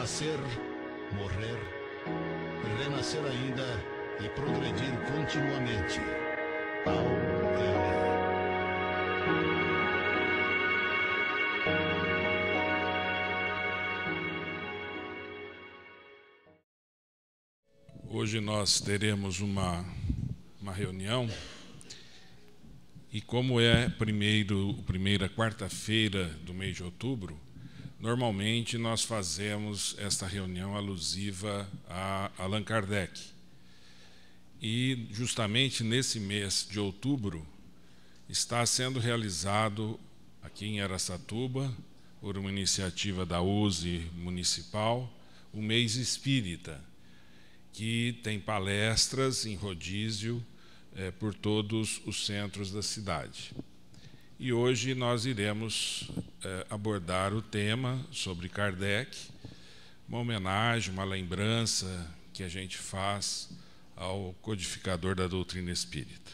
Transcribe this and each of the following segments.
nascer, morrer, renascer ainda e progredir continuamente. Tal é a lei. Hoje nós teremos uma reunião e como é primeira quarta-feira do mês de outubro, normalmente nós fazemos esta reunião alusiva a Allan Kardec. E justamente nesse mês de outubro está sendo realizado aqui em Araçatuba, por uma iniciativa da USE Municipal, o Mês Espírita, que tem palestras em rodízio por todos os centros da cidade. E hoje nós iremos abordar o tema sobre Kardec, uma homenagem, uma lembrança que a gente faz ao codificador da doutrina espírita.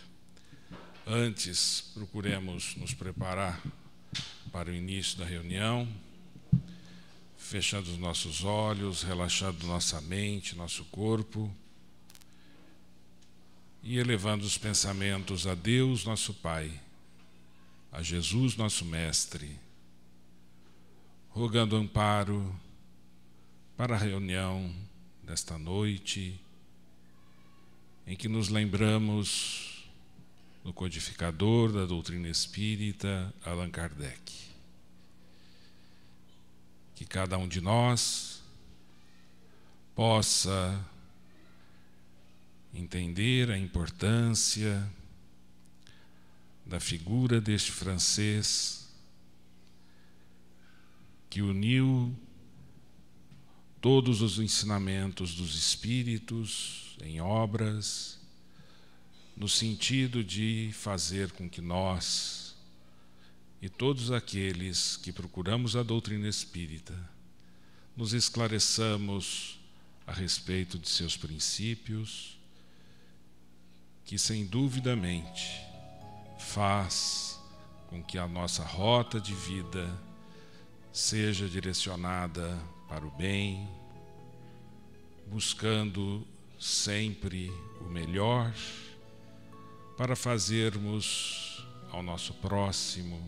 Antes, procuremos nos preparar para o início da reunião, fechando os nossos olhos, relaxando nossa mente, nosso corpo, e elevando os pensamentos a Deus, nosso Pai, a Jesus, nosso Mestre, rogando amparo para a reunião desta noite, em que nos lembramos do codificador da doutrina espírita, Allan Kardec. Que cada um de nós possa entender a importância da figura deste francês que uniu todos os ensinamentos dos espíritos em obras, no sentido de fazer com que nós e todos aqueles que procuramos a doutrina espírita nos esclareçamos a respeito de seus princípios, que sem duvidamente faz com que a nossa rota de vida seja direcionada para o bem, buscando sempre o melhor para fazermos ao nosso próximo,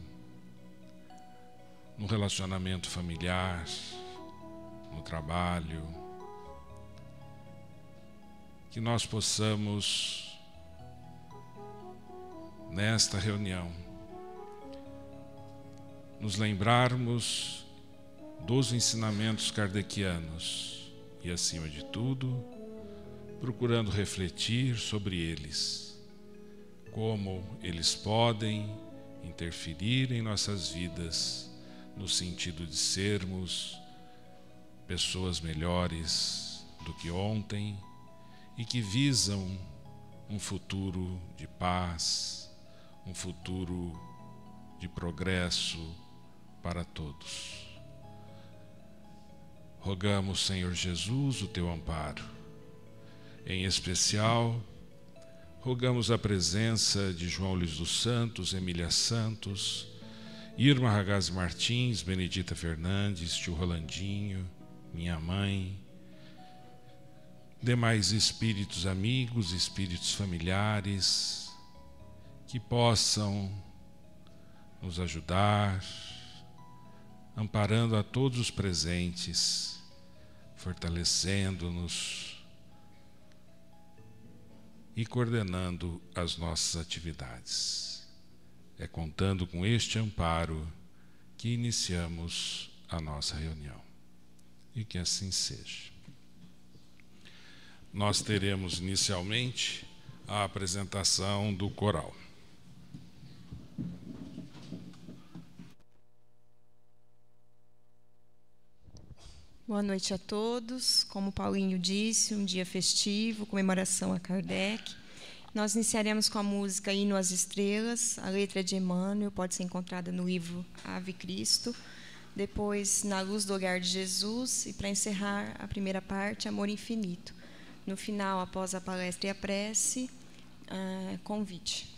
no relacionamento familiar, no trabalho, que nós possamos, nesta reunião, nos lembrarmos dos ensinamentos kardecianos e, acima de tudo, procurando refletir sobre eles, como eles podem interferir em nossas vidas, no sentido de sermos pessoas melhores do que ontem e que visam um futuro de paz, um futuro de progresso para todos. Rogamos, Senhor Jesus, o teu amparo. Em especial, rogamos a presença de João Luiz dos Santos, Emília Santos, Irma Ragazzi Martins, Benedita Fernandes, tio Rolandinho, minha mãe, demais espíritos amigos, espíritos familiares, que possam nos ajudar, amparando a todos os presentes, fortalecendo-nos e coordenando as nossas atividades. É contando com este amparo que iniciamos a nossa reunião. E que assim seja. Nós teremos inicialmente a apresentação do coral. Boa noite a todos. Como o Paulinho disse, um dia festivo, comemoração a Kardec. Nós iniciaremos com a música Hino às Estrelas, a letra é de Emmanuel, pode ser encontrada no livro Ave Cristo. Depois, Na Luz do Olhar de Jesus, e para encerrar a primeira parte, Amor Infinito. No final, após a palestra e a prece, convite.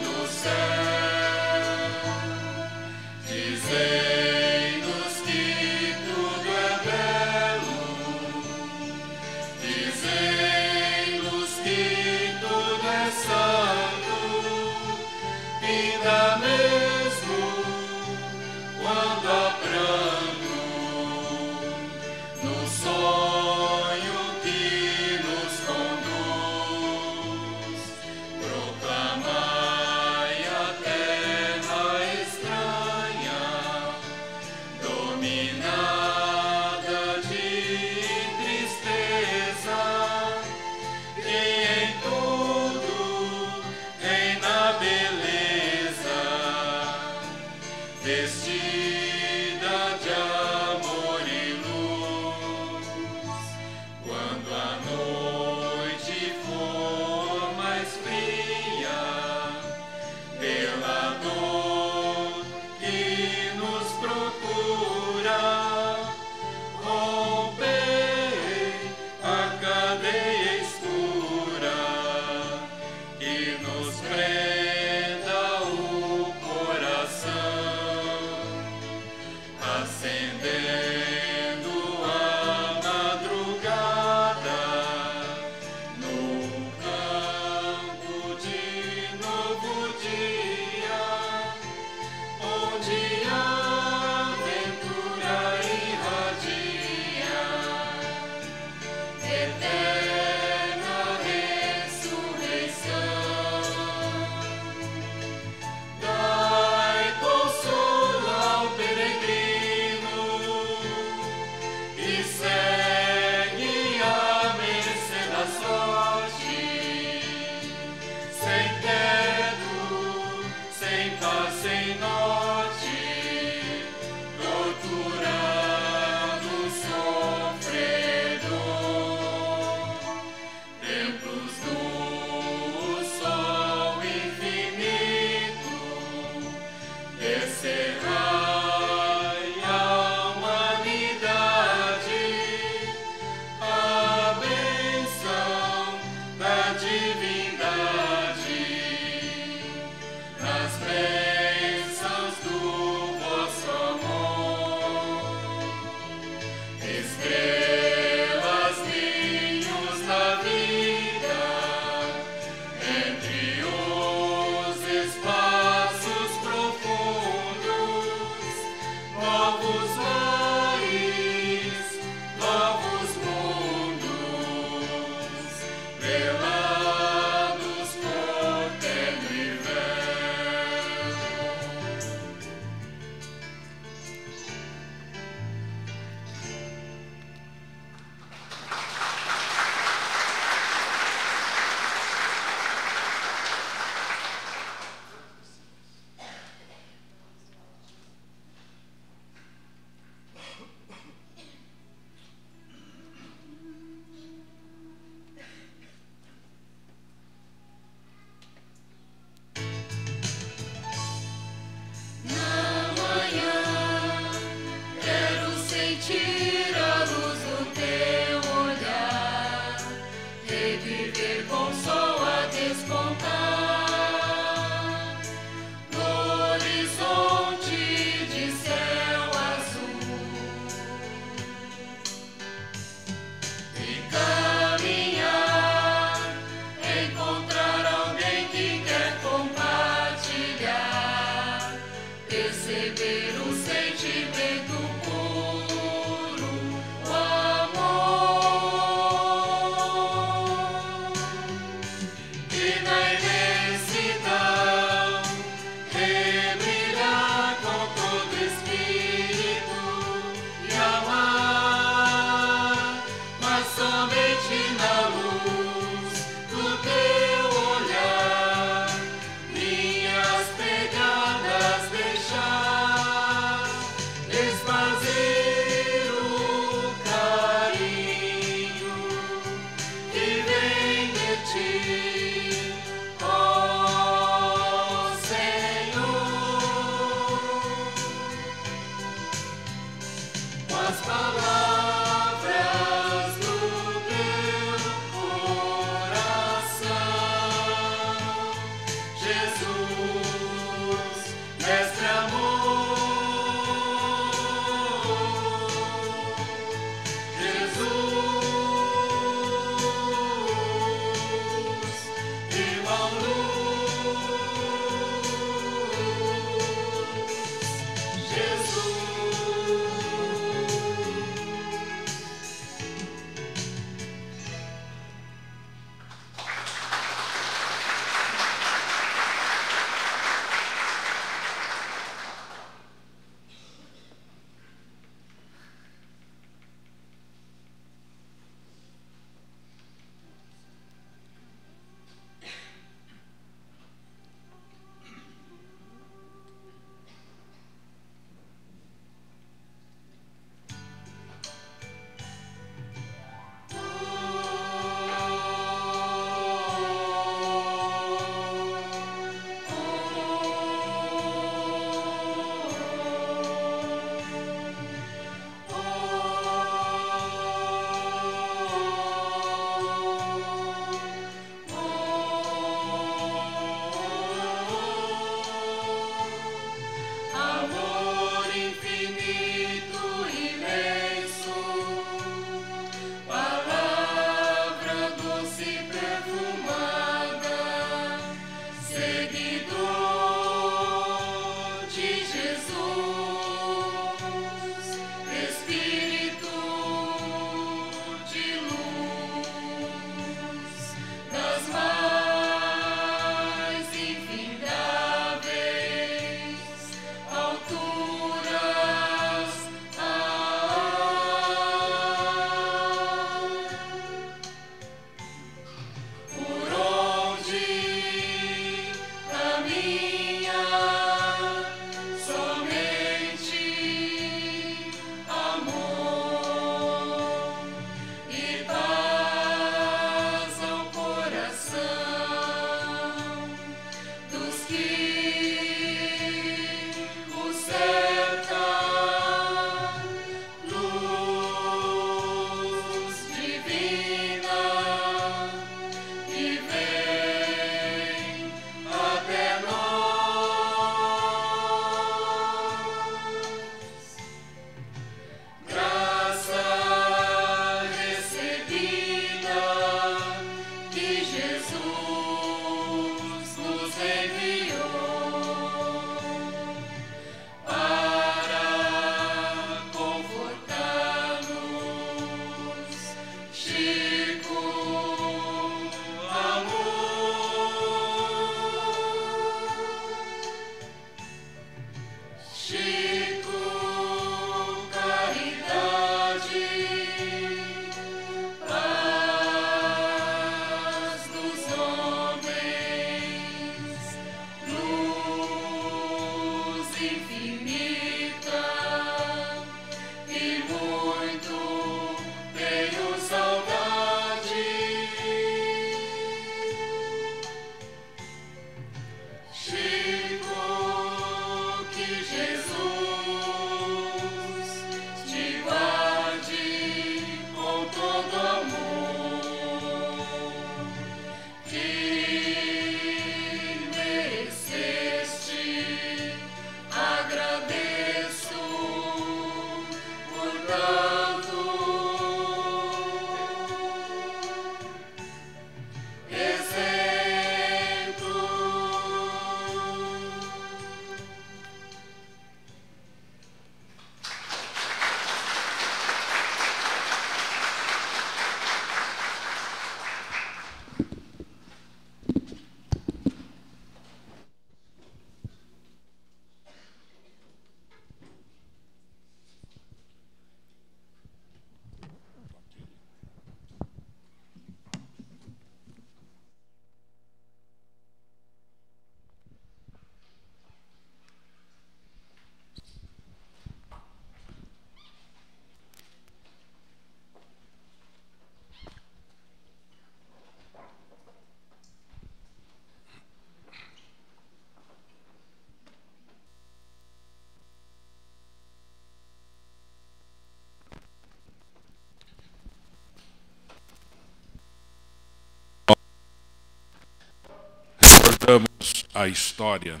a história,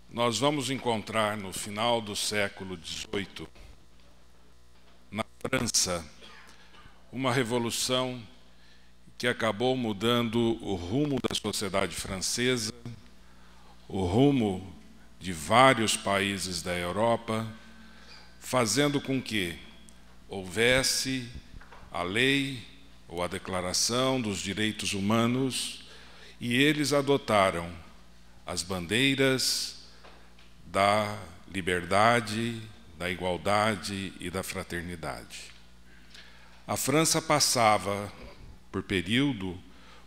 nós vamos encontrar no final do século XVIII, na França, uma revolução que acabou mudando o rumo da sociedade francesa, o rumo de vários países da Europa, fazendo com que houvesse a lei ou a Declaração dos Direitos Humanos, e eles adotaram as bandeiras da liberdade, da igualdade e da fraternidade. A França passava por período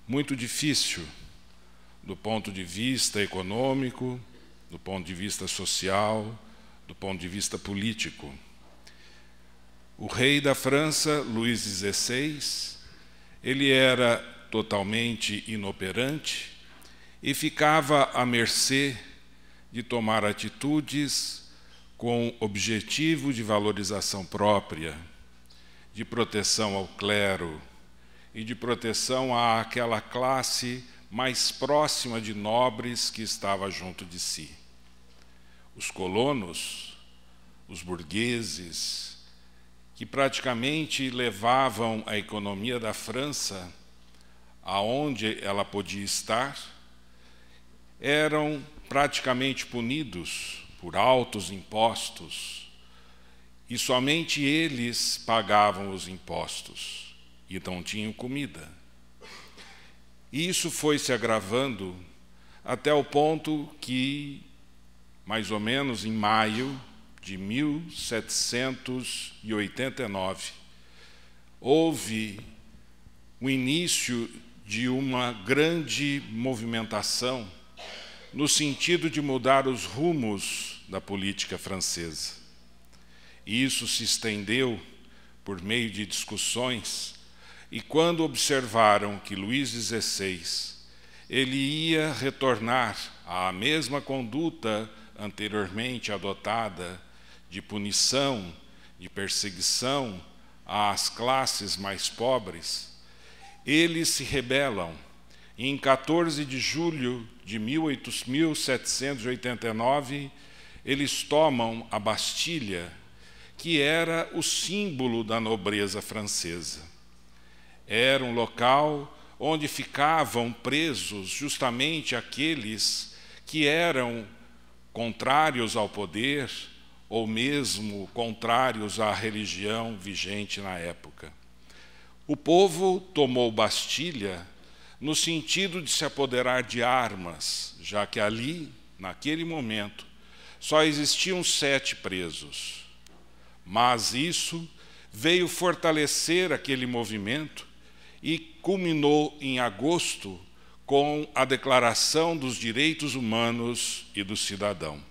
muito difícil, do ponto de vista econômico, do ponto de vista social, do ponto de vista político. O rei da França, Luís XVI, ele era totalmente inoperante e ficava à mercê de tomar atitudes com objetivo de valorização própria, de proteção ao clero e de proteção àquela classe mais próxima de nobres que estava junto de si. Os colonos, os burgueses, que praticamente levavam a economia da França aonde ela podia estar, eram praticamente punidos por altos impostos, e somente eles pagavam os impostos e não tinham comida. E isso foi se agravando até o ponto que, mais ou menos em maio de 1789, houve o início de uma grande movimentação no sentido de mudar os rumos da política francesa. E isso se estendeu por meio de discussões, e quando observaram que Luís XVI ele ia retornar à mesma conduta anteriormente adotada de punição, de perseguição às classes mais pobres, eles se rebelam. E em 14 de julho de 1789, eles tomam a Bastilha, que era o símbolo da nobreza francesa. Era um local onde ficavam presos justamente aqueles que eram contrários ao poder ou mesmo contrários à religião vigente na época. O povo tomou Bastilha no sentido de se apoderar de armas, já que ali, naquele momento, só existiam 7 presos. Mas isso veio fortalecer aquele movimento e culminou em agosto com a Declaração dos Direitos Humanos e do Cidadão.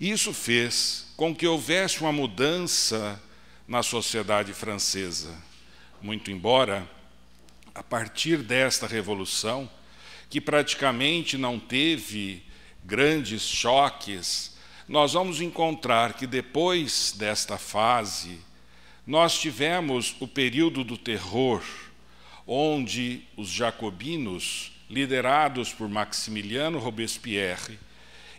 Isso fez com que houvesse uma mudança na sociedade francesa, muito embora, a partir desta revolução, que praticamente não teve grandes choques, nós vamos encontrar que depois desta fase, nós tivemos o período do terror, onde os jacobinos, liderados por Maximiliano Robespierre,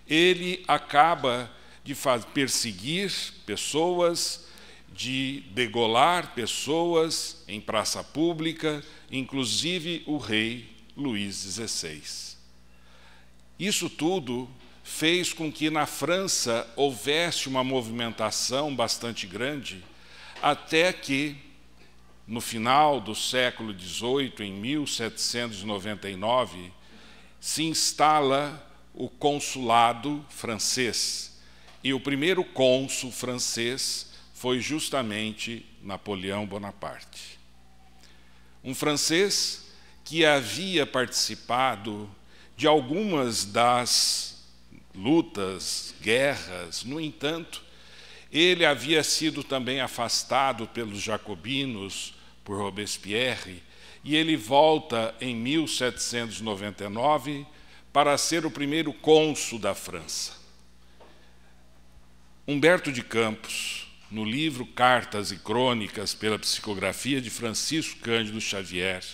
ele acaba de perseguir pessoas, de degolar pessoas em praça pública, inclusive o rei Luís XVI. Isso tudo fez com que na França houvesse uma movimentação bastante grande, até que, no final do século XVIII, em 1799, se instala o consulado francês. E o primeiro cônsul francês foi justamente Napoleão Bonaparte. Um francês que havia participado de algumas das lutas, guerras, no entanto, ele havia sido também afastado pelos jacobinos, por Robespierre, e ele volta em 1799 para ser o primeiro cônsul da França. Humberto de Campos, no livro Cartas e Crônicas, pela psicografia de Francisco Cândido Xavier,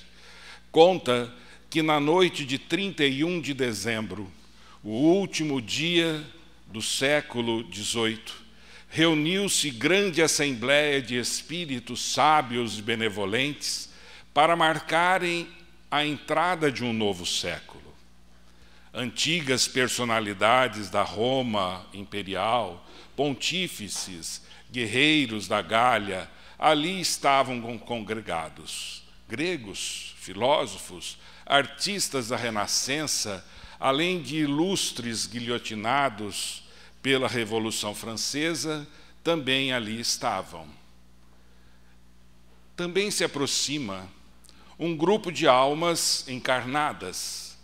conta que na noite de 31 de dezembro, o último dia do século XVIII, reuniu-se grande assembleia de espíritos sábios e benevolentes para marcarem a entrada de um novo século. Antigas personalidades da Roma imperial, pontífices, guerreiros da Gália, ali estavam congregados. Gregos, filósofos, artistas da Renascença, além de ilustres guilhotinados pela Revolução Francesa, também ali estavam. Também se aproxima um grupo de almas encarnadas,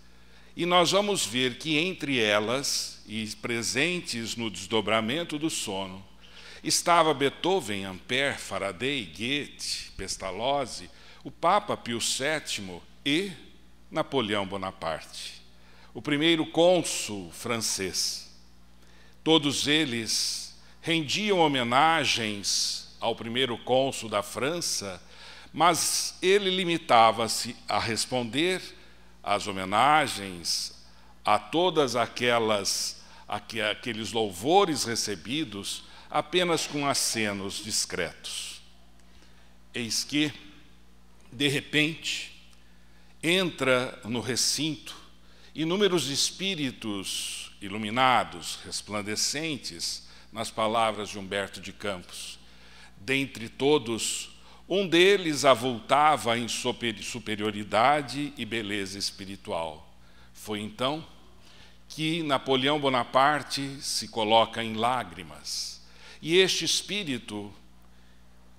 e nós vamos ver que entre elas, e presentes no desdobramento do sono, estava Beethoven, Ampère, Faraday, Goethe, Pestalozzi, o Papa Pio VII e Napoleão Bonaparte, o primeiro cônsul francês. Todos eles rendiam homenagens ao primeiro cônsul da França, mas ele limitava-se a responder às homenagens, a todas aqueles louvores recebidos, apenas com acenos discretos. Eis que, de repente, entra no recinto inúmeros espíritos iluminados, resplandecentes, nas palavras de Humberto de Campos. Dentre todos, um deles avultava em superioridade e beleza espiritual. Foi então que Napoleão Bonaparte se coloca em lágrimas. E este espírito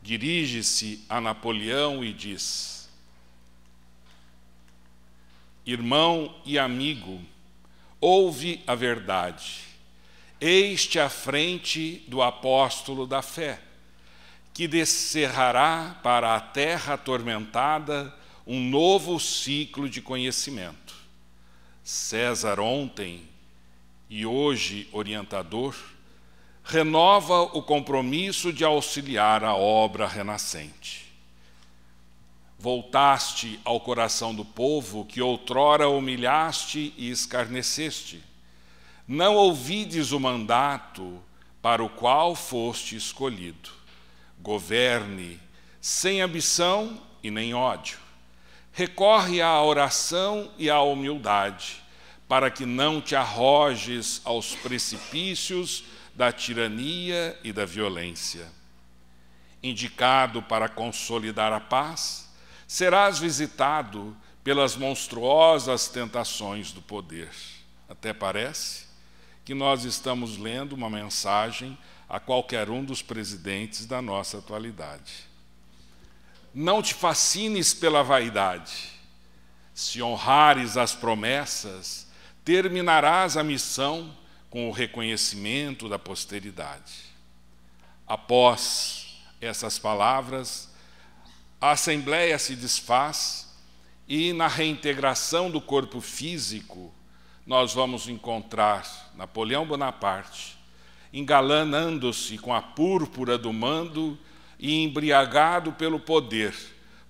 dirige-se a Napoleão e diz: irmão e amigo, ouve a verdade. Eis-te à frente do apóstolo da fé, que descerrará para a terra atormentada um novo ciclo de conhecimento. César, ontem e hoje orientador, renova o compromisso de auxiliar a obra renascente. Voltaste ao coração do povo que outrora humilhaste e escarneceste. Não ouvides o mandato para o qual foste escolhido. Governe sem ambição e nem ódio. Recorre à oração e à humildade, para que não te arrojes aos precipícios da tirania e da violência. Indicado para consolidar a paz, serás visitado pelas monstruosas tentações do poder. Até parece que nós estamos lendo uma mensagem a qualquer um dos presidentes da nossa atualidade. Não te fascines pela vaidade. Se honrares as promessas, terminarás a missão com o reconhecimento da posteridade. Após essas palavras, a Assembleia se desfaz e, na reintegração do corpo físico, nós vamos encontrar Napoleão Bonaparte engalanando-se com a púrpura do mando e embriagado pelo poder,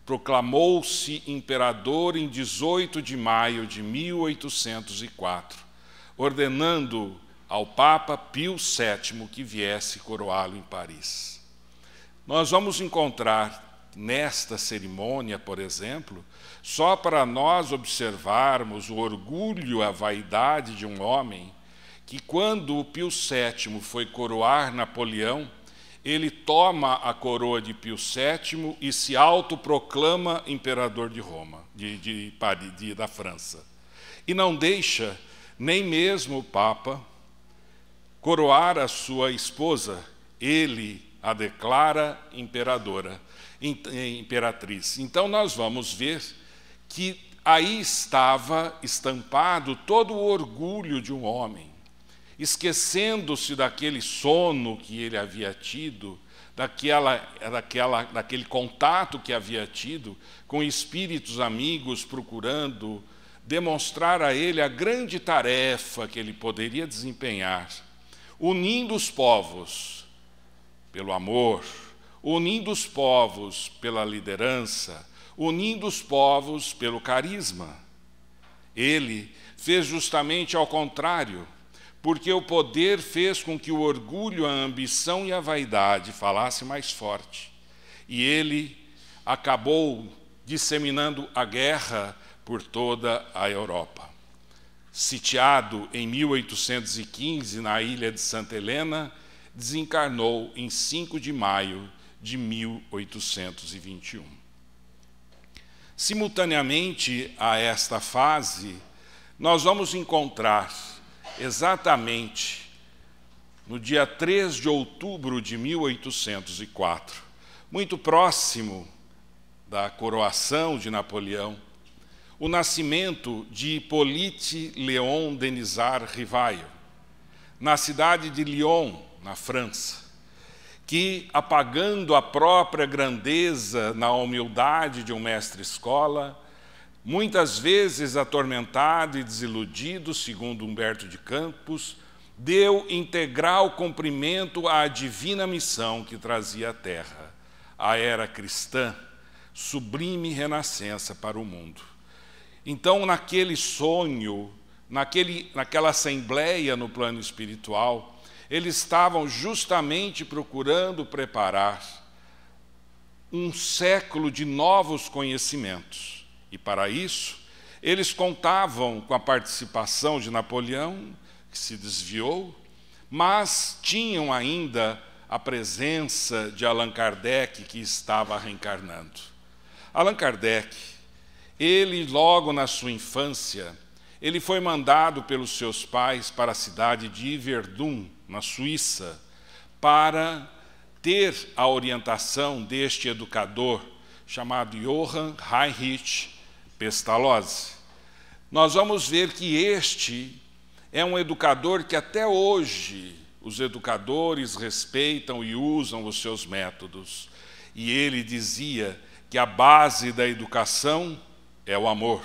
proclamou-se imperador em 18 de maio de 1804, ordenando ao Papa Pio VII que viesse coroá-lo em Paris. Nós vamos encontrar nesta cerimônia, por exemplo, só para nós observarmos o orgulho e a vaidade de um homem, que quando o Pio VII foi coroar Napoleão, ele toma a coroa de Pio VII e se autoproclama imperador de Roma, da França. E não deixa nem mesmo o Papa coroar a sua esposa, ele a declara imperatriz. Então nós vamos ver que aí estava estampado todo o orgulho de um homem, esquecendo-se daquele sono que ele havia tido, daquele contato que havia tido com espíritos amigos, procurando demonstrar a ele a grande tarefa que ele poderia desempenhar, unindo os povos pelo amor, unindo os povos pela liderança, unindo os povos pelo carisma. Ele fez justamente ao contrário, porque o poder fez com que o orgulho, a ambição e a vaidade falassem mais forte. E ele acabou disseminando a guerra por toda a Europa. Sitiado em 1815 na ilha de Santa Helena, desencarnou em 5 de maio de 1821. Simultaneamente a esta fase, nós vamos encontrar exatamente no dia 3 de outubro de 1804, muito próximo da coroação de Napoleão, o nascimento de Hippolyte Léon Denisard Rivail, na cidade de Lyon, na França, que, apagando a própria grandeza na humildade de um mestre-escola, muitas vezes atormentado e desiludido, segundo Humberto de Campos, deu integral cumprimento à divina missão que trazia à Terra, a era cristã, sublime renascença para o mundo. Então, naquele sonho, naquela assembleia no plano espiritual, eles estavam justamente procurando preparar um século de novos conhecimentos. E, para isso, eles contavam com a participação de Napoleão, que se desviou, mas tinham ainda a presença de Allan Kardec, que estava reencarnando. Allan Kardec, ele, logo na sua infância, ele foi mandado pelos seus pais para a cidade de Yverdun, na Suíça, para ter a orientação deste educador chamado Johann Heinrich Pestalozzi. Nós vamos ver que este é um educador que até hoje os educadores respeitam e usam os seus métodos. E ele dizia que a base da educação é o amor.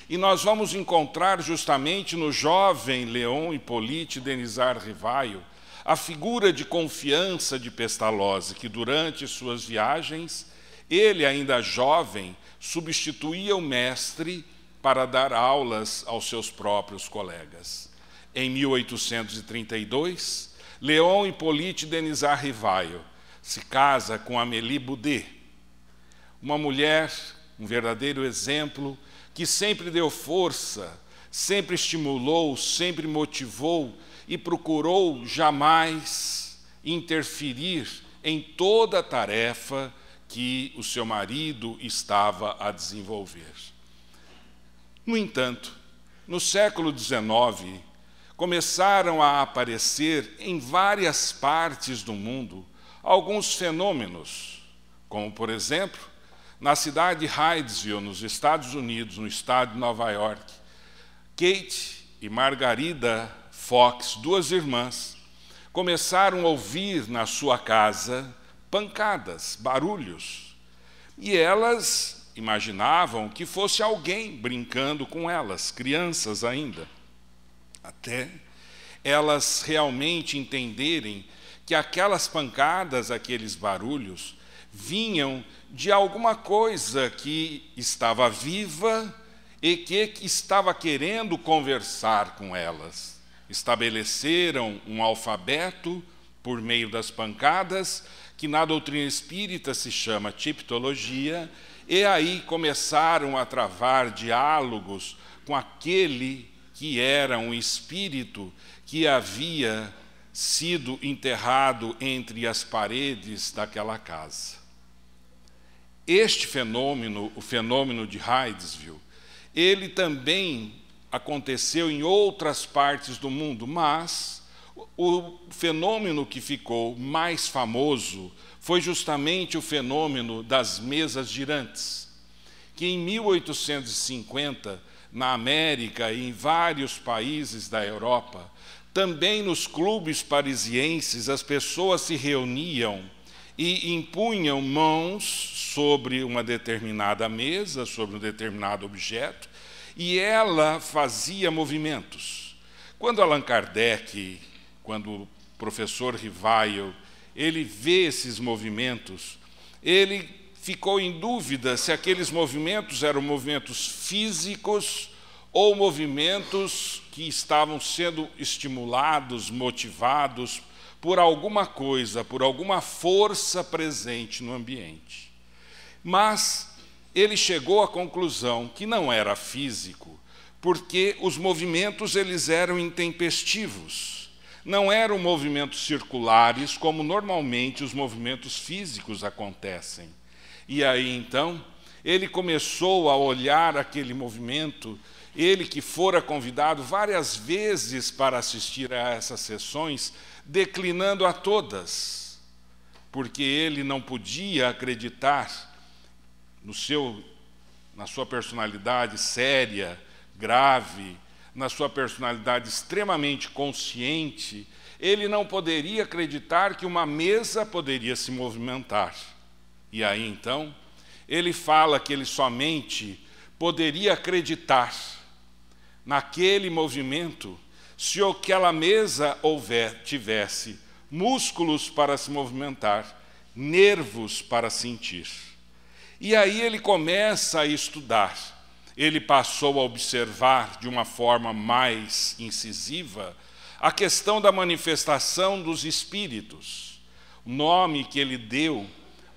E nós vamos encontrar justamente no jovem Léon Hippolyte Denisard Rivail a figura de confiança de Pestalozzi, que durante suas viagens, ele ainda jovem, substituía o mestre para dar aulas aos seus próprios colegas. Em 1832, Léon Hippolyte Denisard Rivail se casa com Amélie Boudet, uma mulher, um verdadeiro exemplo, que sempre deu força, sempre estimulou, sempre motivou e procurou jamais interferir em toda a tarefa que o seu marido estava a desenvolver. No entanto, no século XIX, começaram a aparecer em várias partes do mundo alguns fenômenos, como, por exemplo, na cidade de Hydesville, nos Estados Unidos, no estado de Nova York, Kate e Margarida Fox, duas irmãs, começaram a ouvir na sua casa pancadas, barulhos, e elas imaginavam que fosse alguém brincando com elas, crianças ainda, até elas realmente entenderem que aquelas pancadas, aqueles barulhos, vinham de alguma coisa que estava viva e que estava querendo conversar com elas. Estabeleceram um alfabeto por meio das pancadas, que na doutrina espírita se chama tipologia, e aí começaram a travar diálogos com aquele que era um espírito que havia sido enterrado entre as paredes daquela casa. Este fenômeno, o fenômeno de Hydesville, ele também aconteceu em outras partes do mundo, mas o fenômeno que ficou mais famoso foi justamente o fenômeno das mesas girantes, que em 1850, na América e em vários países da Europa, também nos clubes parisienses as pessoas se reuniam e impunham mãos sobre uma determinada mesa, sobre um determinado objeto, e ela fazia movimentos. Quando Allan Kardec, quando o professor Rivail, ele vê esses movimentos, ele ficou em dúvida se aqueles movimentos eram movimentos físicos ou movimentos que estavam sendo estimulados, motivados por alguma coisa, por alguma força presente no ambiente. Mas ele chegou à conclusão que não era físico, porque os movimentos eles eram intempestivos. Não eram movimentos circulares, como normalmente os movimentos físicos acontecem. E aí, então, ele começou a olhar aquele movimento, ele que fora convidado várias vezes para assistir a essas sessões, declinando a todas, porque ele não podia acreditar na sua personalidade séria, grave, na sua personalidade extremamente consciente, ele não poderia acreditar que uma mesa poderia se movimentar. E aí, então, ele fala que ele somente poderia acreditar naquele movimento se aquela mesa tivesse músculos para se movimentar, nervos para sentir. E aí ele começa a estudar. Ele passou a observar de uma forma mais incisiva a questão da manifestação dos espíritos, o nome que ele deu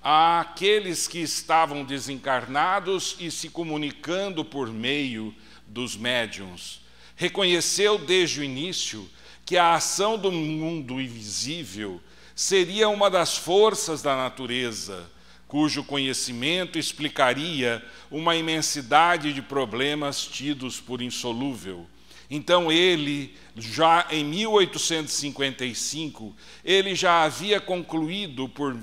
àqueles que estavam desencarnados e se comunicando por meio dos médiuns. Reconheceu desde o início que a ação do mundo invisível seria uma das forças da natureza, cujo conhecimento explicaria uma imensidade de problemas tidos por insolúvel. Então ele, já em 1855, ele já havia concluído, por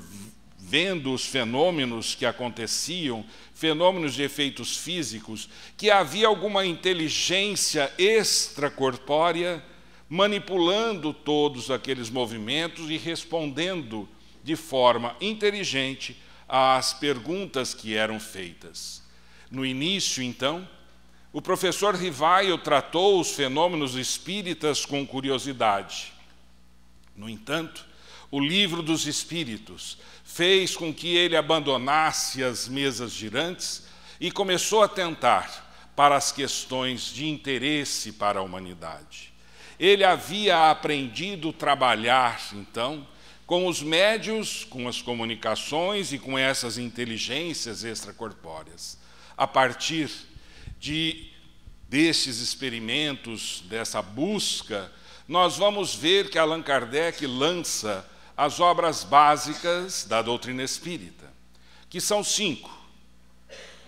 vendo os fenômenos que aconteciam, fenômenos de efeitos físicos, que havia alguma inteligência extracorpórea manipulando todos aqueles movimentos e respondendo de forma inteligente às perguntas que eram feitas. No início, então, o professor Rivaio tratou os fenômenos espíritas com curiosidade. No entanto, o Livro dos Espíritos fez com que ele abandonasse as mesas girantes e começou a atentar para as questões de interesse para a humanidade. Ele havia aprendido a trabalhar, então, com os médiuns, com as comunicações e com essas inteligências extracorpóreas. A partir destes experimentos, dessa busca, nós vamos ver que Allan Kardec lança as obras básicas da doutrina espírita, que são 5.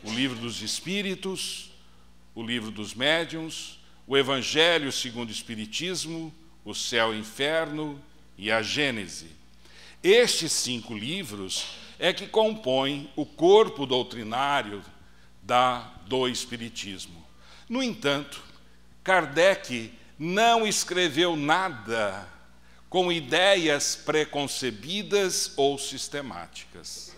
O Livro dos Espíritos, o Livro dos Médiuns, o Evangelho segundo o Espiritismo, o Céu e o Inferno e a Gênese. Estes 5 livros é que compõem o corpo doutrinário do Espiritismo. No entanto, Kardec não escreveu nada com ideias preconcebidas ou sistemáticas.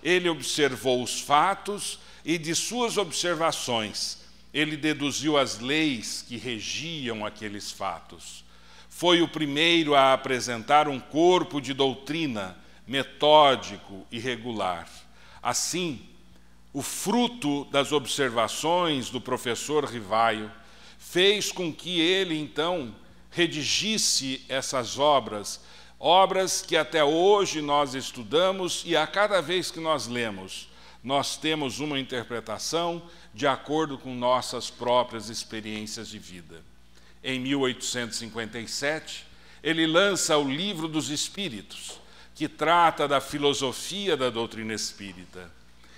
Ele observou os fatos e, de suas observações, ele deduziu as leis que regiam aqueles fatos. Foi o primeiro a apresentar um corpo de doutrina metódico e regular. Assim, o fruto das observações do professor Rivaio fez com que ele, então, redigisse essas obras que até hoje nós estudamos e a cada vez que nós lemos, nós temos uma interpretação de acordo com nossas próprias experiências de vida. Em 1857, ele lança o Livro dos Espíritos, que trata da filosofia da doutrina espírita.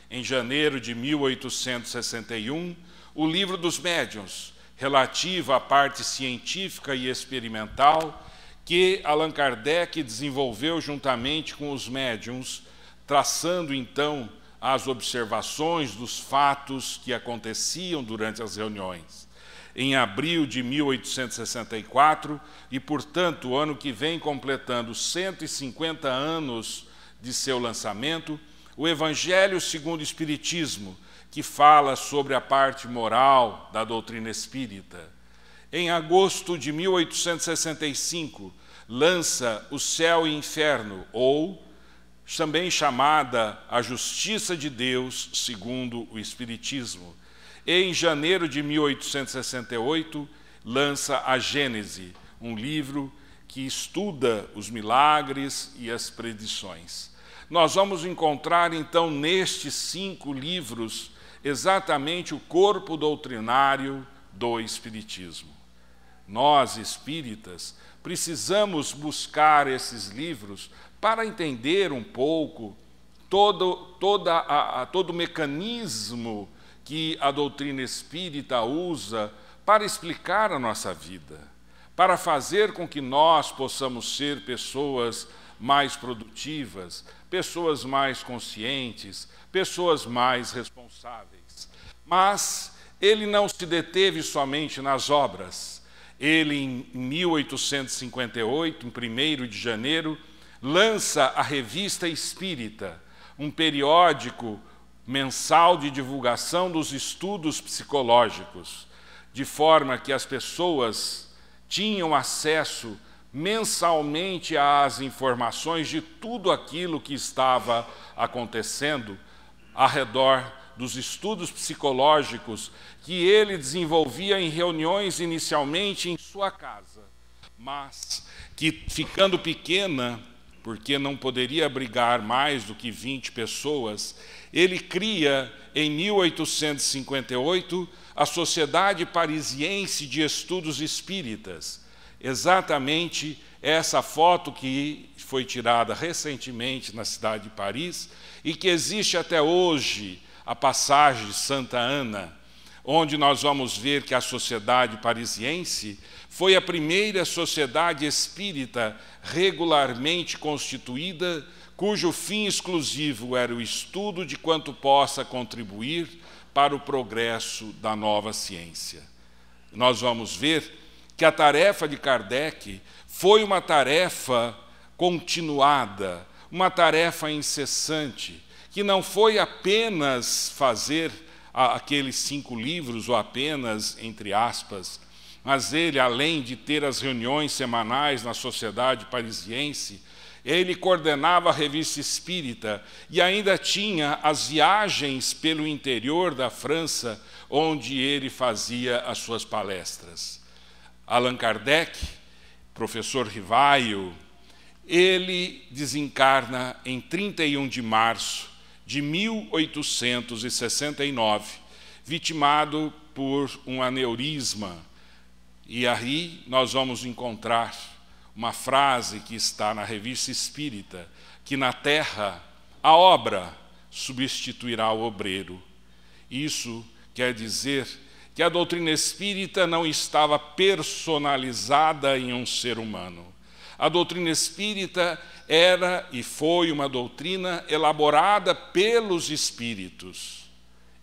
Em janeiro de 1861, o Livro dos Médiuns, relativo à parte científica e experimental, que Allan Kardec desenvolveu juntamente com os médiuns, traçando então as observações dos fatos que aconteciam durante as reuniões. Em abril de 1864, e portanto o ano que vem completando 150 anos de seu lançamento, o Evangelho segundo o Espiritismo, que fala sobre a parte moral da doutrina espírita. Em agosto de 1865, lança O Céu e o Inferno, ou também chamada A Justiça de Deus segundo o Espiritismo. e em janeiro de 1868 lança a Gênese, um livro que estuda os milagres e as predições. Nós vamos encontrar, então, nestes 5 livros, exatamente o corpo doutrinário do Espiritismo. Nós, espíritas, precisamos buscar esses livros para entender um pouco todo o mecanismo que a doutrina espírita usa para explicar a nossa vida, para fazer com que nós possamos ser pessoas mais produtivas, pessoas mais conscientes, pessoas mais responsáveis. Mas ele não se deteve somente nas obras. Ele, em 1858, em 1º de janeiro, lança a Revista Espírita, um periódico mensal de divulgação dos estudos psicológicos, de forma que as pessoas tinham acesso mensalmente às informações de tudo aquilo que estava acontecendo ao redor dos estudos psicológicos que ele desenvolvia em reuniões inicialmente em sua casa, mas que, ficando pequena, porque não poderia abrigar mais do que 20 pessoas, ele cria, em 1858, a Sociedade Parisiense de Estudos Espíritas. Exatamente essa foto que foi tirada recentemente na cidade de Paris e que existe até hoje, a passagem de Santa Ana, onde nós vamos ver que a Sociedade Parisiense foi a primeira sociedade espírita regularmente constituída, cujo fim exclusivo era o estudo de quanto possa contribuir para o progresso da nova ciência. Nós vamos ver que a tarefa de Kardec foi uma tarefa continuada, uma tarefa incessante, que não foi apenas fazer aqueles 5 livros, ou apenas, entre aspas, mas ele, além de ter as reuniões semanais na Sociedade Parisiense, ele coordenava a Revista Espírita e ainda tinha as viagens pelo interior da França, onde ele fazia as suas palestras. Allan Kardec, professor Rivaio, ele desencarna em 31 de março de 1869, vitimado por um aneurisma. E aí nós vamos encontrar uma frase que está na Revista Espírita, que na terra a obra substituirá o obreiro. Isso quer dizer que a doutrina espírita não estava personalizada em um ser humano. A doutrina espírita era e foi uma doutrina elaborada pelos espíritos,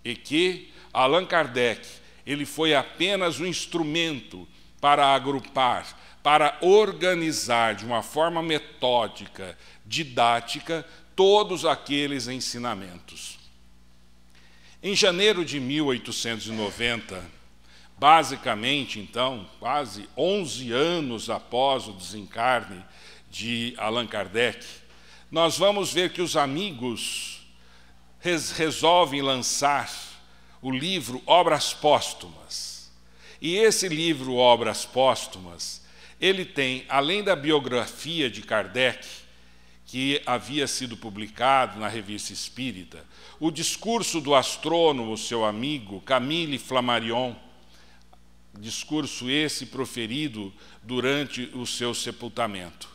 e que Allan Kardec, ele foi apenas um instrumento para agrupar, para organizar de uma forma metódica, didática, todos aqueles ensinamentos. Em janeiro de 1890, basicamente, então, quase 11 anos após o desencarne de Allan Kardec, nós vamos ver que os amigos resolvem lançar o livro Obras Póstumas. E esse livro, Obras Póstumas, ele tem, além da biografia de Kardec, que havia sido publicado na Revista Espírita, o discurso do astrônomo, seu amigo, Camille Flammarion, discurso esse proferido durante o seu sepultamento.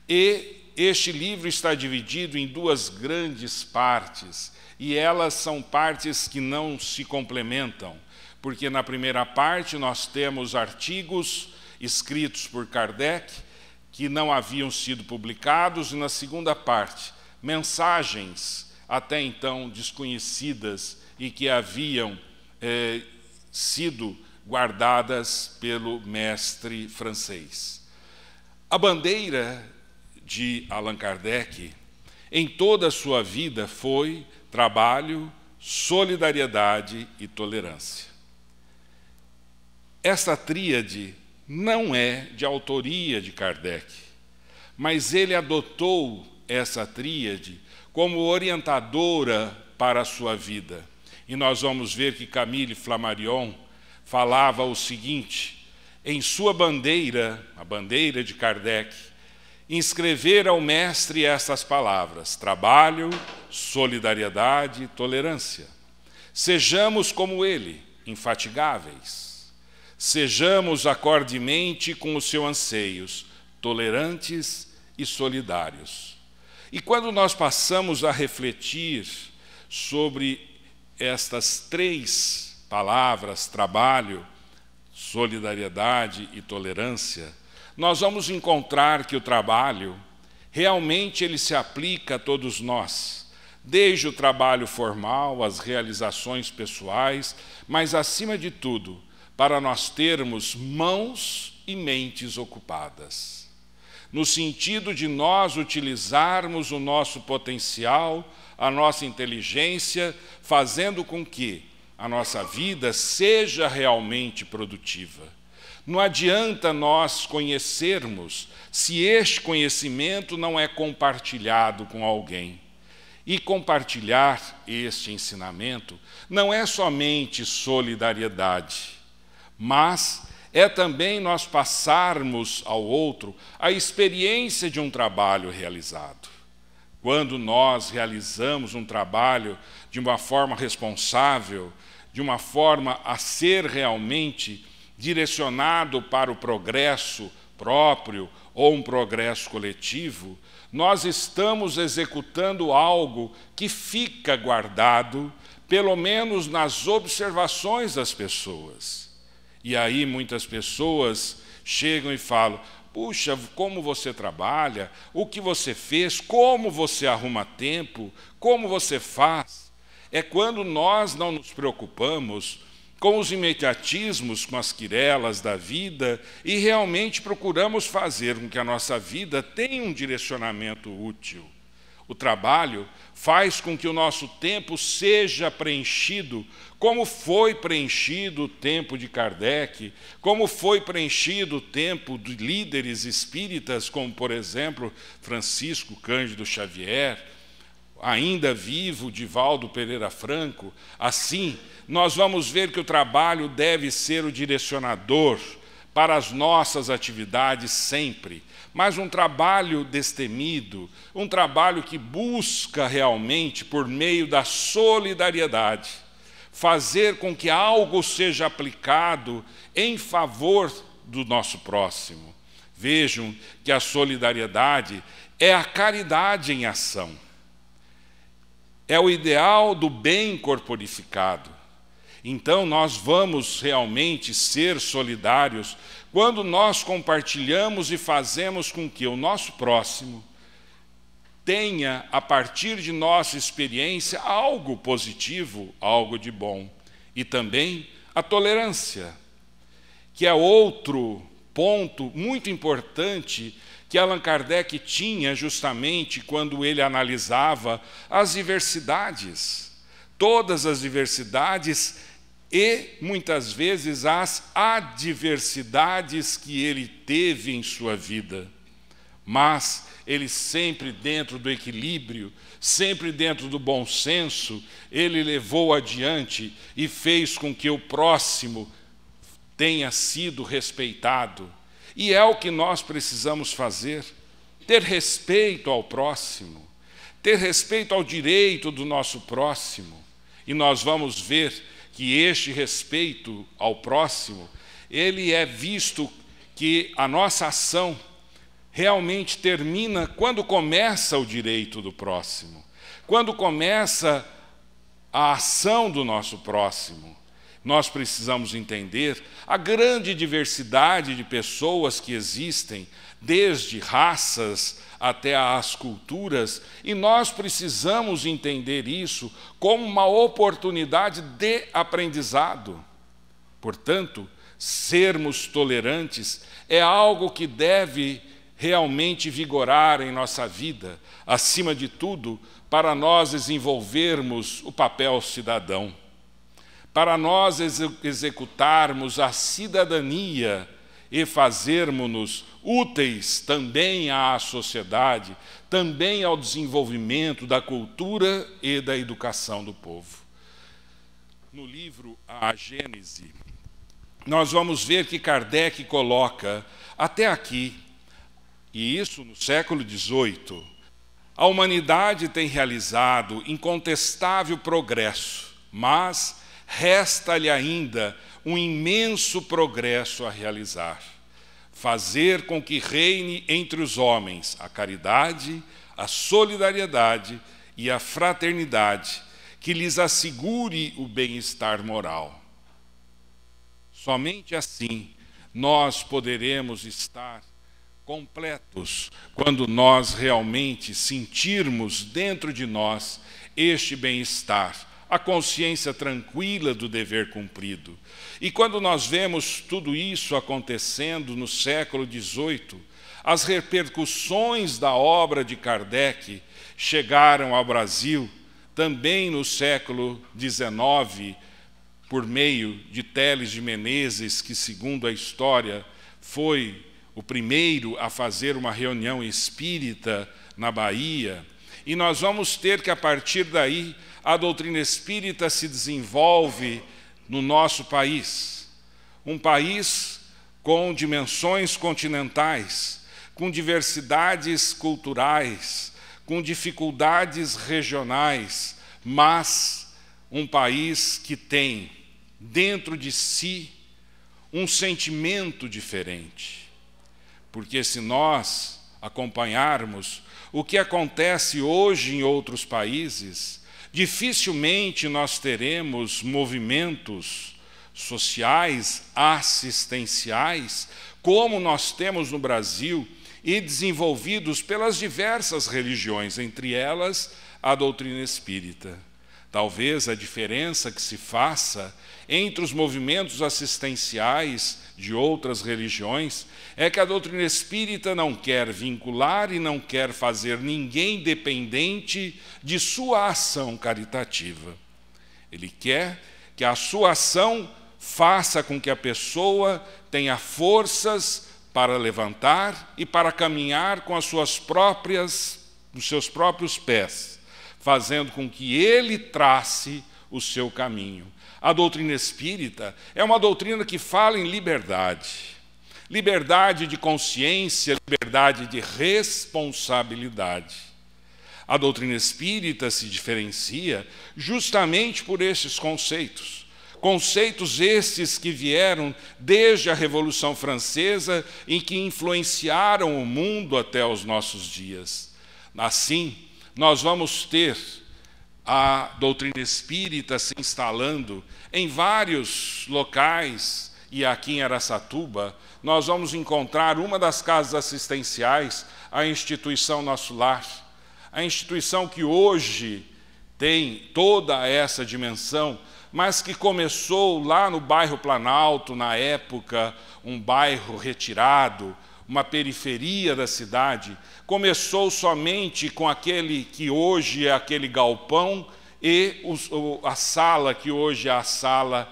E este livro está dividido em 2 grandes partes, e elas são partes que não se complementam, porque na primeira parte nós temos artigos escritos por Kardec, que não haviam sido publicados, e na segunda parte, mensagens até então desconhecidas e que haviam sido guardadas pelo mestre francês. A bandeira de Allan Kardec, em toda a sua vida, foi trabalho, solidariedade e tolerância. Esta tríade não é de autoria de Kardec, mas ele adotou essa tríade como orientadora para a sua vida. E nós vamos ver que Camille Flammarion falava o seguinte: em sua bandeira, a bandeira de Kardec, inscrever ao mestre estas palavras: trabalho, solidariedade, tolerância. Sejamos como ele, infatigáveis. Sejamos acordemente com os seus anseios, tolerantes e solidários. E quando nós passamos a refletir sobre estas três palavras, trabalho, solidariedade e tolerância, nós vamos encontrar que o trabalho, realmente ele se aplica a todos nós, desde o trabalho formal, as realizações pessoais, mas acima de tudo, para nós termos mãos e mentes ocupadas, no sentido de nós utilizarmos o nosso potencial, a nossa inteligência, fazendo com que a nossa vida seja realmente produtiva. Não adianta nós conhecermos se este conhecimento não é compartilhado com alguém. E compartilhar este ensinamento não é somente solidariedade, mas é também nós passarmos ao outro a experiência de um trabalho realizado. Quando nós realizamos um trabalho de uma forma responsável, de uma forma a ser realmente direcionado para o progresso próprio ou um progresso coletivo, nós estamos executando algo que fica guardado, pelo menos nas observações das pessoas. E aí muitas pessoas chegam e falam: puxa, como você trabalha, o que você fez, como você arruma tempo, como você faz. É quando nós não nos preocupamos com os imediatismos, com as quirelas da vida e realmente procuramos fazer com que a nossa vida tenha um direcionamento útil. O trabalho faz com que o nosso tempo seja preenchido, como foi preenchido o tempo de Kardec, como foi preenchido o tempo de líderes espíritas, como, por exemplo, Francisco Cândido Xavier, ainda vivo, Divaldo Pereira Franco. Assim, nós vamos ver que o trabalho deve ser o direcionador para as nossas atividades sempre, mas um trabalho destemido, um trabalho que busca realmente, por meio da solidariedade, fazer com que algo seja aplicado em favor do nosso próximo. Vejam que a solidariedade é a caridade em ação. É o ideal do bem corporificado. Então, nós vamos realmente ser solidários quando nós compartilhamos e fazemos com que o nosso próximo tenha, a partir de nossa experiência, algo positivo, algo de bom. E também a tolerância, que é outro ponto muito importante que Allan Kardec tinha justamente quando ele analisava as diversidades, todas as diversidades e, muitas vezes, as adversidades que ele teve em sua vida. Mas ele sempre dentro do equilíbrio, sempre dentro do bom senso, ele levou adiante e fez com que o próximo tenha sido respeitado. E é o que nós precisamos fazer, ter respeito ao próximo, ter respeito ao direito do nosso próximo. E nós vamos ver que este respeito ao próximo, ele é visto que a nossa ação realmente termina quando começa o direito do próximo, quando começa a ação do nosso próximo. Nós precisamos entender a grande diversidade de pessoas que existem, desde raças até as culturas, e nós precisamos entender isso como uma oportunidade de aprendizado. Portanto, sermos tolerantes é algo que deve realmente vigorar em nossa vida, acima de tudo, para nós desenvolvermos o papel cidadão, para nós executarmos a cidadania e fazermos-nos úteis também à sociedade, também ao desenvolvimento da cultura e da educação do povo. no livro A Gênese, nós vamos ver que Kardec coloca até aqui, e isso no século XVIII, a humanidade tem realizado incontestável progresso, mas resta-lhe ainda um imenso progresso a realizar. Fazer com que reine entre os homens a caridade, a solidariedade e a fraternidade, que lhes assegure o bem-estar moral. Somente assim nós poderemos estar completos quando nós realmente sentirmos dentro de nós este bem-estar, a consciência tranquila do dever cumprido. E quando nós vemos tudo isso acontecendo no século XVIII, as repercussões da obra de Kardec chegaram ao Brasil também no século XIX, por meio de Teles de Menezes, que, segundo a história, foi o primeiro a fazer uma reunião espírita na Bahia. E nós vamos ter que, a partir daí, a doutrina espírita se desenvolve no nosso país. Um país com dimensões continentais, com diversidades culturais, com dificuldades regionais, mas um país que tem dentro de si um sentimento diferente. Porque se nós acompanharmos o que acontece hoje em outros países, dificilmente nós teremos movimentos sociais, assistenciais, como nós temos no Brasil, e desenvolvidos pelas diversas religiões, entre elas a doutrina espírita. Talvez a diferença que se faça entre os movimentos assistenciais de outras religiões é que a doutrina espírita não quer vincular e não quer fazer ninguém dependente de sua ação caritativa. Ele quer que a sua ação faça com que a pessoa tenha forças para levantar e para caminhar com os seus próprios pés, fazendo com que ele trace o seu caminho. A doutrina espírita é uma doutrina que fala em liberdade. Liberdade de consciência, liberdade de responsabilidade. A doutrina espírita se diferencia justamente por esses conceitos. Conceitos estes que vieram desde a Revolução Francesa e que influenciaram o mundo até os nossos dias. Assim, nós vamos ter a doutrina espírita se instalando em vários locais, e aqui em Araçatuba nós vamos encontrar uma das casas assistenciais, a instituição Nosso Lar, a instituição que hoje tem toda essa dimensão, mas que começou lá no bairro Planalto, na época, um bairro retirado, uma periferia da cidade. Começou somente com aquele que hoje é aquele galpão e a sala, que hoje é a sala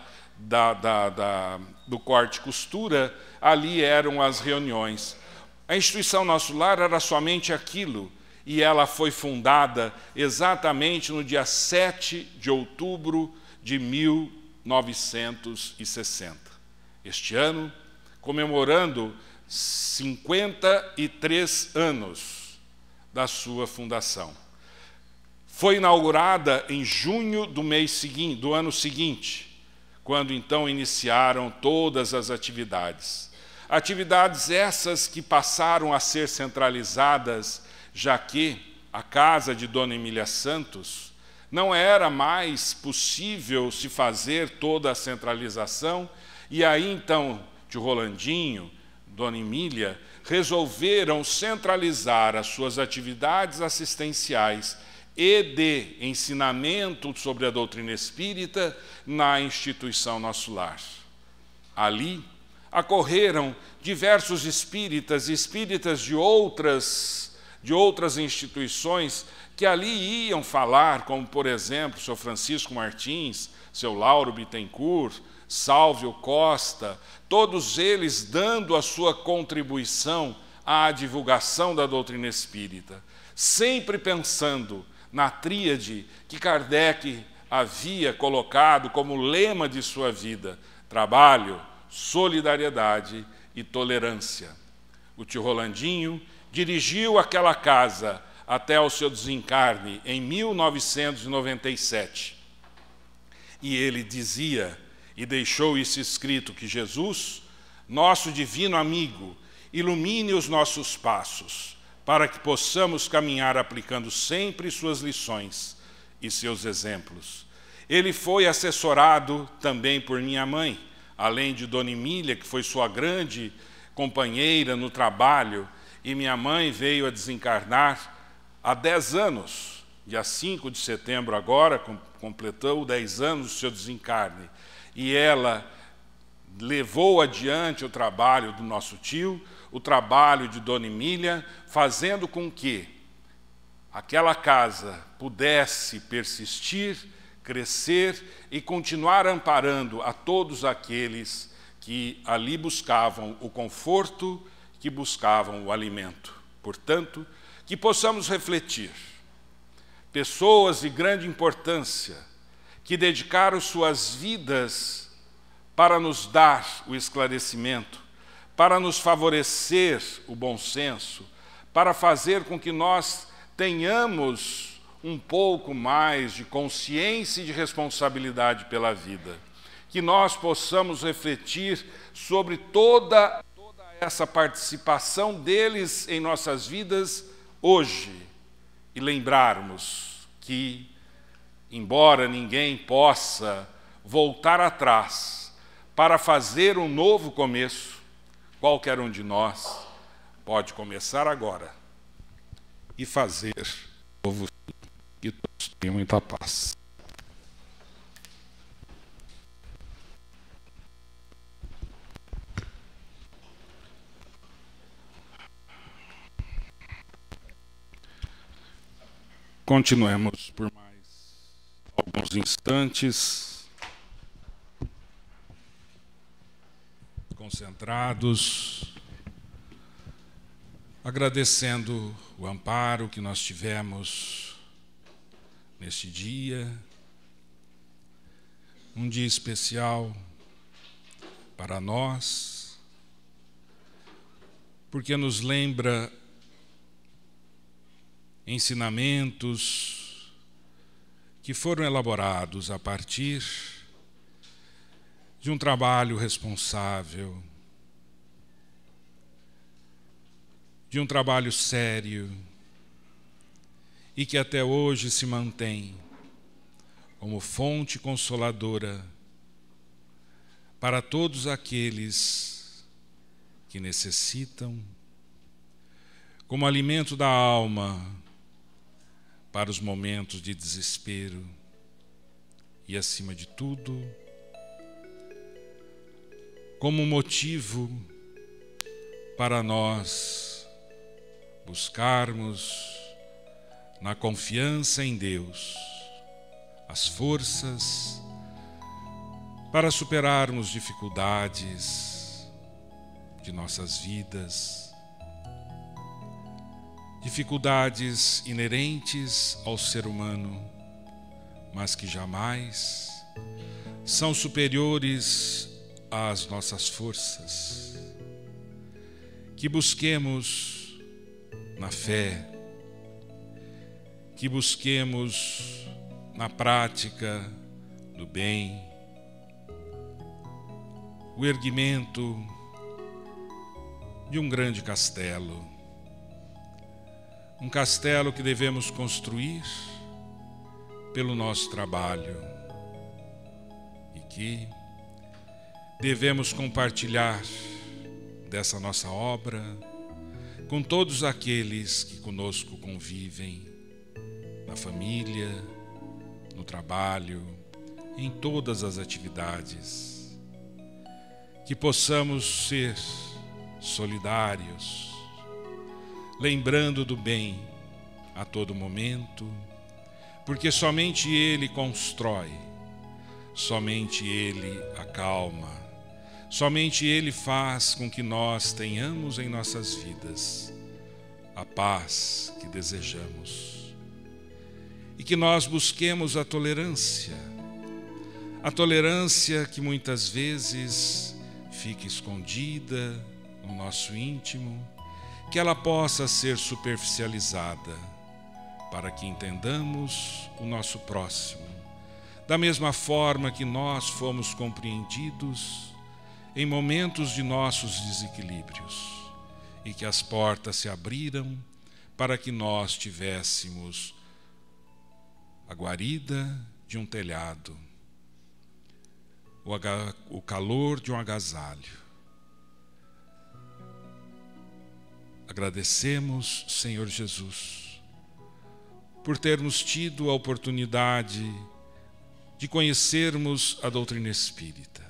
do corte e costura, ali eram as reuniões. A instituição Nosso Lar era somente aquilo, e ela foi fundada exatamente no dia 7 de outubro de 1960. Este ano, comemorando 53 anos da sua fundação. Foi inaugurada em junho do ano seguinte, quando então iniciaram todas as atividades. Atividades essas que passaram a ser centralizadas, já que a casa de Dona Emília Santos não era mais possível se fazer toda a centralização, e aí então, tio Rolandinho, Dona Emília, resolveram centralizar as suas atividades assistenciais e de ensinamento sobre a doutrina espírita na instituição Nosso Lar. Ali acorreram diversos espíritas e espíritas de outras instituições que ali iam falar, como, por exemplo, o seu Francisco Martins, seu Lauro Bittencourt, Sálvio Costa, todos eles dando a sua contribuição à divulgação da doutrina espírita, sempre pensando na tríade que Kardec havia colocado como lema de sua vida: trabalho, solidariedade e tolerância. O tio Rolandinho dirigiu aquela casa até ao seu desencarne em 1997. E ele dizia, e deixou isso escrito, que Jesus, nosso divino amigo, ilumine os nossos passos, para que possamos caminhar aplicando sempre suas lições e seus exemplos. Ele foi assessorado também por minha mãe, além de Dona Emília, que foi sua grande companheira no trabalho, e minha mãe veio a desencarnar há 10 anos, dia 5 de setembro agora, completou 10 anos do seu desencarne, e ela levou adiante o trabalho do nosso tio, o trabalho de Dona Emília, fazendo com que aquela casa pudesse persistir, crescer e continuar amparando a todos aqueles que ali buscavam o conforto, que buscavam o alimento. Portanto, que possamos refletir. Pessoas de grande importância que dedicaram suas vidas para nos dar o esclarecimento, para nos favorecer o bom senso, para fazer com que nós tenhamos um pouco mais de consciência e de responsabilidade pela vida. Que nós possamos refletir sobre toda essa participação deles em nossas vidas hoje e lembrarmos que, embora ninguém possa voltar atrás para fazer um novo começo, qualquer um de nós pode começar agora e fazer um novo fim. Que todos tenham muita paz. Continuemos por mais alguns instantes, concentrados, agradecendo o amparo que nós tivemos neste dia, um dia especial para nós, porque nos lembra ensinamentos que foram elaborados a partir de um trabalho responsável, de um trabalho sério e que até hoje se mantém como fonte consoladora para todos aqueles que necessitam, como alimento da alma para os momentos de desespero e, acima de tudo, como motivo para nós buscarmos na confiança em Deus as forças para superarmos dificuldades de nossas vidas, dificuldades inerentes ao ser humano, mas que jamais são superiores às nossas forças. Que busquemos na fé, que busquemos na prática do bem, o erguimento de um grande castelo, um castelo que devemos construir pelo nosso trabalho e que devemos compartilhar dessa nossa obra com todos aqueles que conosco convivem, na família, no trabalho, em todas as atividades. Que possamos ser solidários, lembrando do bem a todo momento, porque somente Ele constrói, somente Ele acalma, somente Ele faz com que nós tenhamos em nossas vidas a paz que desejamos. e que nós busquemos a tolerância que muitas vezes fica escondida no nosso íntimo, que ela possa ser superficializada, para que entendamos o nosso próximo, da mesma forma que nós fomos compreendidos em momentos de nossos desequilíbrios, e que as portas se abriram para que nós tivéssemos a guarida de um telhado, o calor de um agasalho. Agradecemos, Senhor Jesus, por termos tido a oportunidade de conhecermos a doutrina espírita.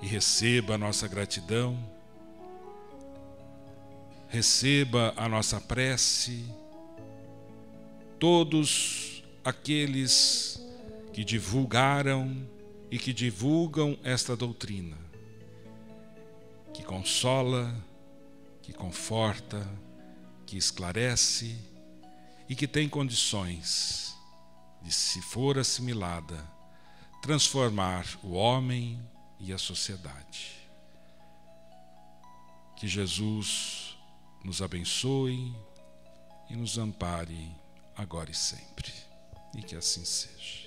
E receba a nossa gratidão, receba a nossa prece, todos aqueles que divulgaram e que divulgam esta doutrina, que consola, que conforta, que esclarece e que tem condições de, se for assimilada, transformar o homem e a sociedade. Que Jesus nos abençoe e nos ampare agora e sempre. E que assim seja.